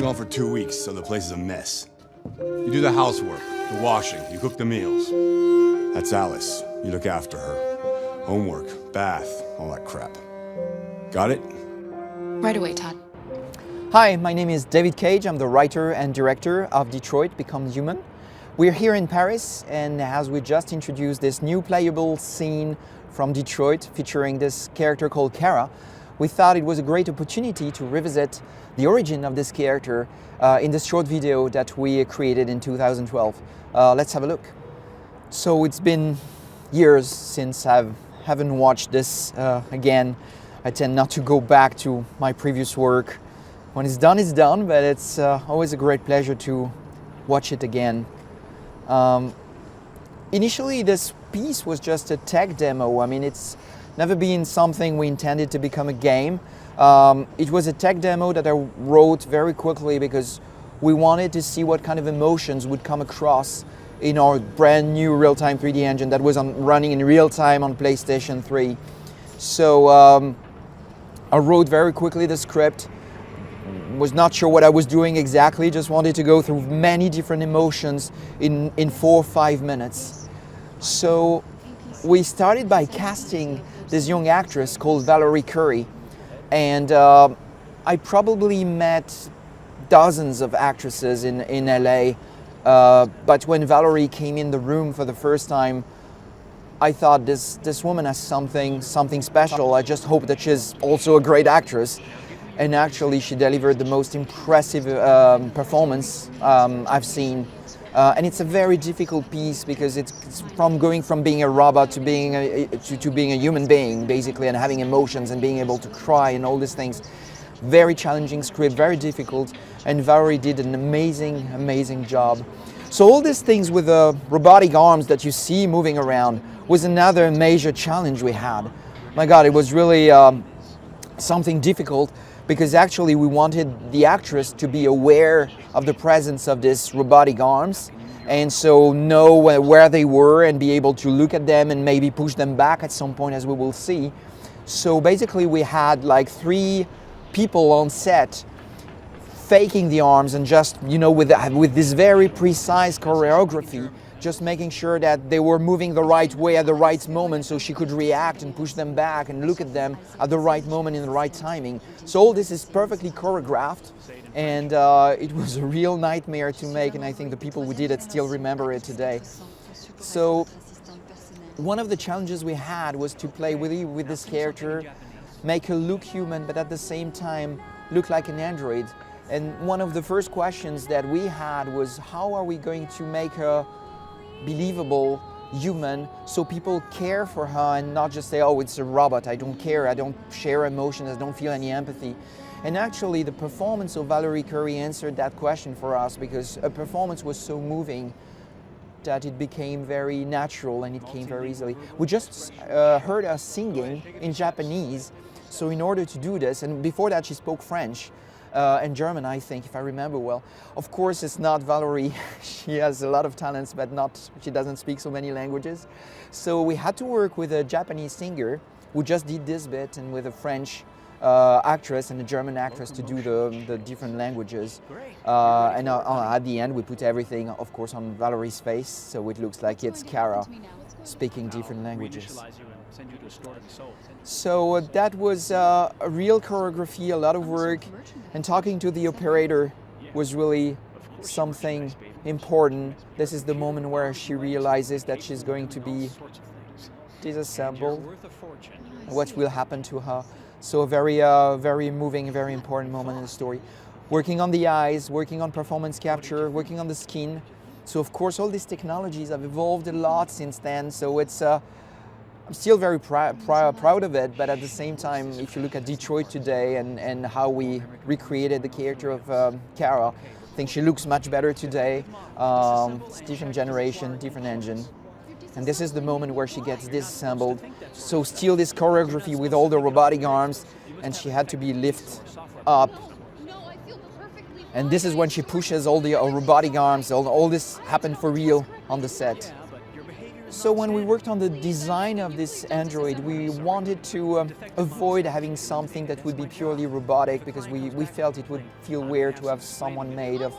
gone for 2 weeks, so the place is a mess. You do the housework, the washing, you cook the meals. That's Alice. You look after her. Homework, bath, all that crap. Got it? Right away, Todd. Hi, my name is David Cage. I'm the writer and director of Detroit Become Human. We're here in Paris, and as we just introduced this new playable scene from Detroit featuring this character called Kara, we thought it was a great opportunity to revisit the origin of this character in this short video that we created in 2012. Let's have a look. So it's been years since I haven't watched this again. I tend not to go back to my previous work. When it's done, but it's always a great pleasure to watch it again. Initially, this piece was just a tech demo. I mean, it's never been something we intended to become a game. It was a tech demo that I wrote very quickly because we wanted to see what kind of emotions would come across in our brand new real-time 3D engine that was running in real time on PlayStation 3. So I wrote very quickly the script. Was not sure what I was doing exactly, just wanted to go through many different emotions in 4 or 5 minutes. So we started by casting this young actress called Valerie Curry, and I probably met dozens of actresses in LA, but when Valerie came in the room for the first time, I thought this woman has something special. I just hope that she's also a great actress. And actually, she delivered the most impressive performance I've seen. And it's a very difficult piece because it's going from being a robot to being a human being, basically, and having emotions and being able to cry and all these things. Very challenging script, very difficult, and Valerie did an amazing job. So all these things with the robotic arms that you see moving around was another major challenge we had. My God, it was really something difficult, because actually we wanted the actress to be aware of the presence of these robotic arms, and so know where they were and be able to look at them and maybe push them back at some point, as we will see. So basically we had like 3 people on set faking the arms and just, you know, with this very precise choreography, just making sure that they were moving the right way at the right moment so she could react and push them back and look at them at the right moment in the right timing. So all this is perfectly choreographed, and it was a real nightmare to make, and I think the people who did it still remember it today. So one of the challenges we had was to play with this character, make her look human, but at the same time look like an android. And one of the first questions that we had was, how are we going to make her believable, human, so people care for her and not just say, oh, it's a robot, I don't care, I don't share emotions, I don't feel any empathy. And actually the performance of Valerie Curry answered that question for us, because her performance was so moving that it became very natural and it came very easily. We just heard her singing in Japanese, so in order to do this, and before that she spoke French, and German, I think, if I remember well. Of course, it's not Valerie. She has a lot of talents, but she doesn't speak so many languages. So we had to work with a Japanese singer who just did this bit, and with a French actress and a German actress to do the different languages. And at the end, we put everything, of course, on Valerie's face, so it looks like it's Kara speaking different languages. So that was a real choreography, a lot of work, and talking to the operator was really something important. This is the moment where she realizes that she's going to be disassembled, what will happen to her. So a very moving, very important moment in the story. Working on the eyes, working on performance capture, working on the skin. So of course all these technologies have evolved a lot since then, so it's I'm still very proud of it, but at the same time, if you look at Detroit today and how we recreated the character of Kara, I think she looks much better today. It's different generation, different engine. And this is the moment where she gets disassembled. So still this choreography with all the robotic arms, and she had to be lifted up. And this is when she pushes all the robotic arms. All this happened for real on the set. So when we worked on the design of this android, we wanted to avoid having something that would be purely robotic, because we felt it would feel weird to have someone made of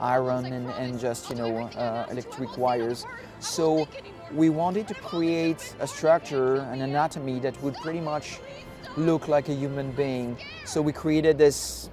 iron and just, electric wires. So we wanted to create a structure, an anatomy that would pretty much look like a human being. So we created this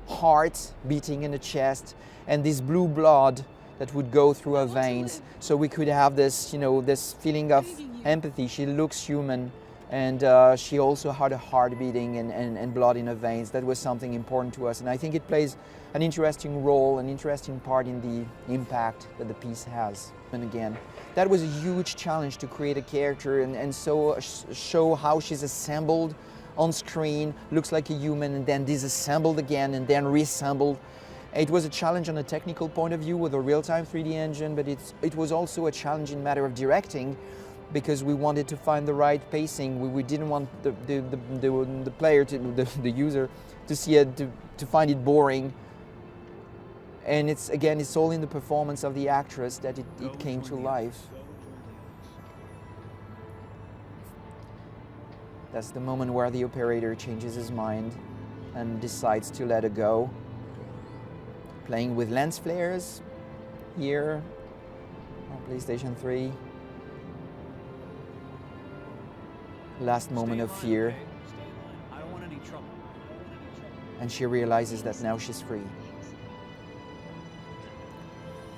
heart beating in the chest and this blue blood that would go through her veins, so we could have this, this feeling of empathy. She looks human, and she also had a heart beating and blood in her veins. That was something important to us, and I think it plays an interesting role, an interesting part in the impact that the piece has. And again, that was a huge challenge, to create a character and so show how she's assembled on screen, looks like a human, and then disassembled again and then reassembled. It was a challenge on a technical point of view with a real-time 3D engine, but it was also a challenge in matter of directing, because we wanted to find the right pacing. We didn't want the player, the user, to see it, to find it boring. And it's all in the performance of the actress that it came to life. That's the moment where the operator changes his mind and decides to let her go. Playing with lens flares here on PlayStation 3. Last moment of fear. And she realizes that now she's free.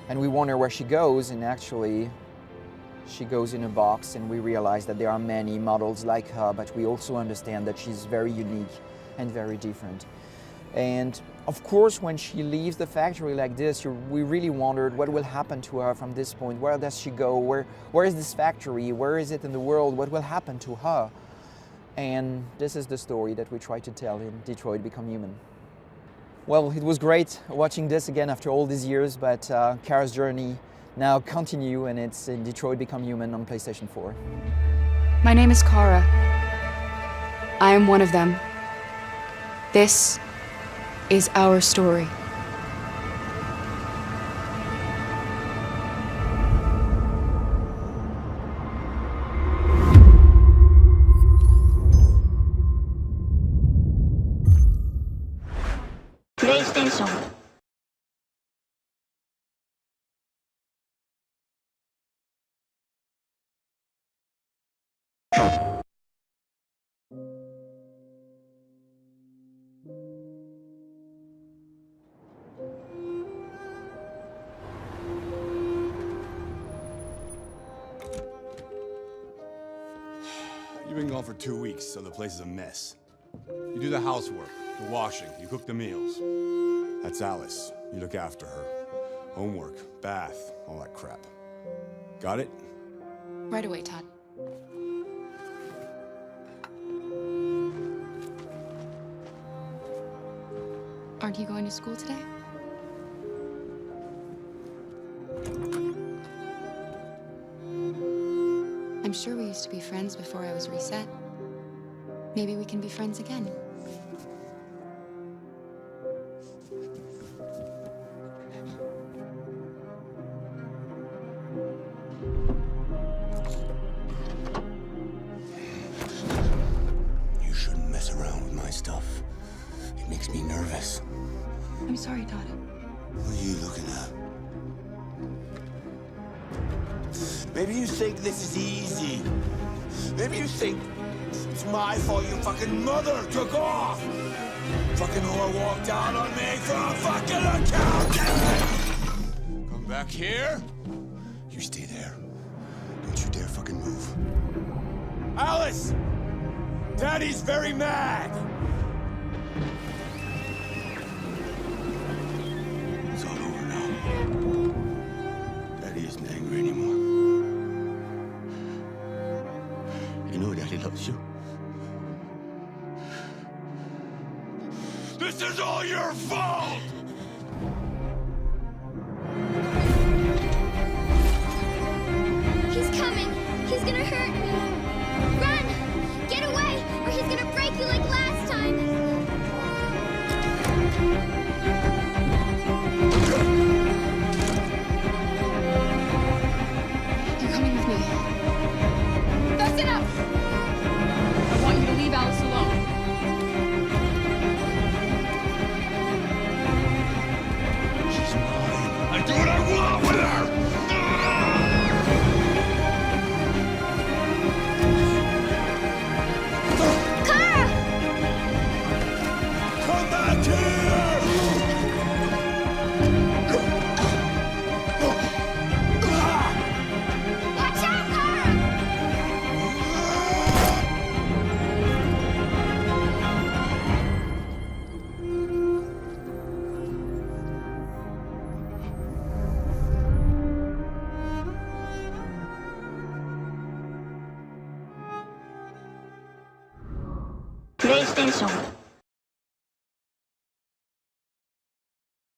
And we wonder where she goes, and actually she goes in a box, and we realize that there are many models like her, but we also understand that she's very unique and very different. And of course, when she leaves the factory like this, we really wondered what will happen to her from this point. Where does she go? Where is this factory? Where is it in the world? What will happen to her? And this is the story that we try to tell in Detroit Become Human. Well, it was great watching this again after all these years, but Kara's journey now continue, and it's in Detroit Become Human on PlayStation 4. My name is Kara. I am one of them. This is our story. PlayStation. You've been gone for 2 weeks, so the place is a mess. You do the housework, the washing, you cook the meals. That's Alice. You look after her. Homework, bath, all that crap. Got it? Right away, Todd. Aren't you going to school today? I'm sure we used to be friends before I was reset. Maybe we can be friends again. You shouldn't mess around with my stuff. It makes me nervous. I'm sorry, Todd. What are you looking at? Maybe you think this is easy. Maybe you think it's my fault your fucking mother took off. Fucking whore walked out on me for a fucking account. Come back here? You stay there. Don't you dare fucking move. Alice! Daddy's very mad! It's all over now. Daddy isn't angry anymore. You know Daddy loves you. This is all your fault! He's coming. He's gonna hurt me. Run! Get away, or he's gonna break you like last time. You're coming with me. プレイステーション